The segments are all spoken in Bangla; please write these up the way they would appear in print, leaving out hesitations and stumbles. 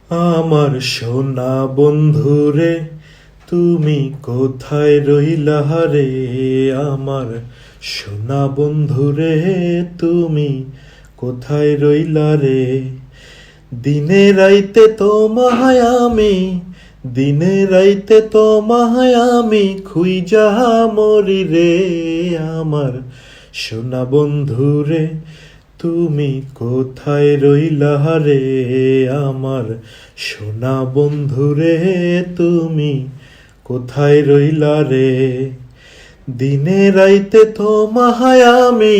আমার সোনা বন্ধুরে তুমি কোথায় রইলা রে? আমার সোনা বন্ধুরে তুমি কোথায় রইলা রে? দিনে রাইতে তোমায় আমি, দিনে রাইতে তোমায় আমি খুইজা মরি রে। আমার সোনা বন্ধুরে তুমি কোথায় রইলা রে? আমার সোনা বন্ধুরে তুমি কোথায় রইলা রে? দিনে রাইতে তোমায় আমি,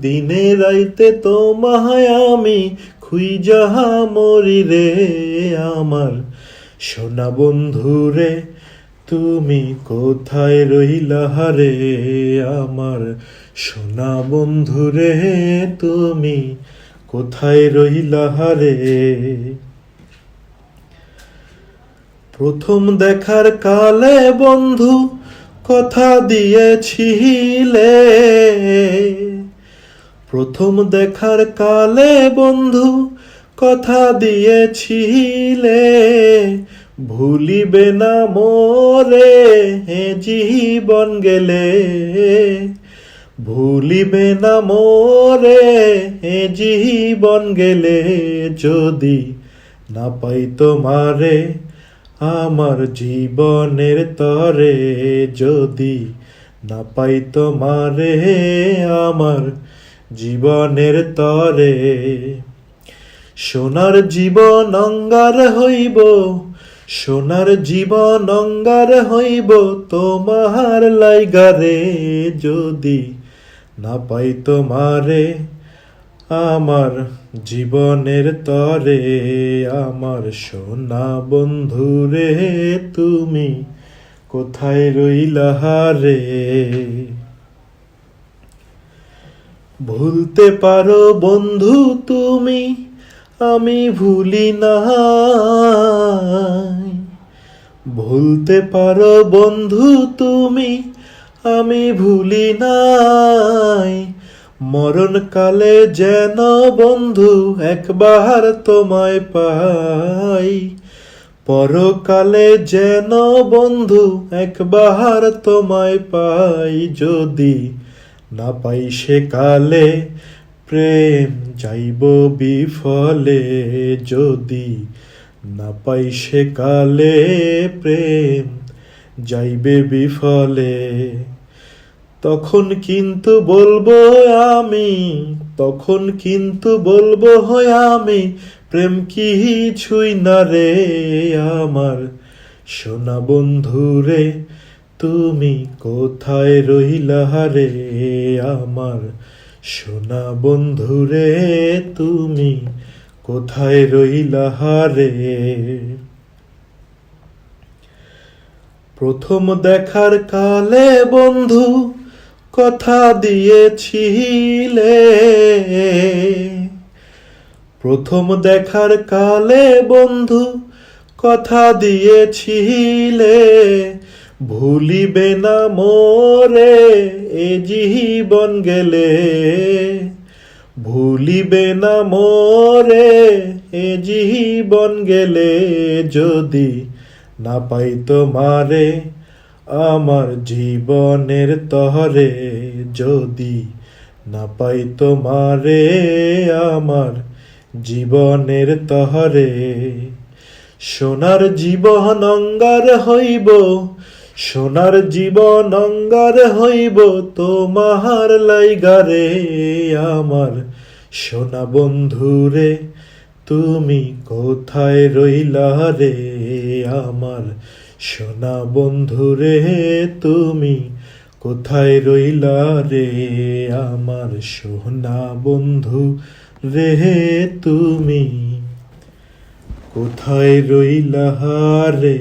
দিনে রাইতে তোমায় আমি খুইজা মরি রে। আমার সোনা বন্ধুরে তুমি কোথায় রইলা রে? আমার সোনা বন্ধুরে তুমি কোথায় রইলা রে? প্রথম দেখার কালে বন্ধু কথা দিয়েছিলে, প্রথম দেখার কালে বন্ধু কথা দিয়েছিলে, ভুলিবে না মোরে হে জীবন গেলে, ভুলিবে না মোরে হে জীবন গেলে। যদি না পাই তোমারে আমার জীবনের তরে, যদি না পাই তোমারে আমার জীবনের তরে, সোনার জীবন অঙ্গার হইব, সোনার জীবন অঙ্গার হইব তোমার লাইগারে। যদি না পাই তোমারে আমার জীবনের তরে, আমার সোনা বন্ধুরে তুমি কোথায় রইলা রে? ভুলতে পারো বন্ধু তুমি, আমি ভুলি নাই। ভুলতে পারো বন্ধু তুমি, আমি ভুলি নাই। মরণকালে যেন বন্ধু একবার তোমায় পাই, পরকালে যেন বন্ধু একবার তোমায় পাই। যদি না পাই সে কালে প্রেম যাইব বিফলে, যদি না পাই সে কালে প্রেম যাইবে বিফলে। তখন কিন্তু বলবো আমি, তখন কিন্তু বলবো আমি প্রেম কিছুই না রে। আমার সোনা বন্ধুরে তুমি কোথায় রইলা রে? আমার সোনা বন্ধুরে তুমি কোথায় রইলা রে? প্রথম দেখার কালে বন্ধু কথা দিয়েছিলে, প্রথম দেখার কালে বন্ধু কথা দিয়েছিলে, ভুলিবে না মোরে এ জীবন গেলে, ভুলিবে না মোরে এ জীবন গেলে। যদি না পাই তোমারে আমার জীবনের তরে, যদি না পাই তোমারে আমার জীবনের তরে, সোনার জীবন অঙ্গার হইব, সোনার জীবন অঙ্গার হইব তোমার লাইগারে। আমার সোনা বন্ধুরে তুমি কোথায় রইলা রে? আমার সোনা বন্ধুরে তুমি কোথায় রইলা রে? আমার সোনা বন্ধু রে তুমি কোথায় রইলা রে?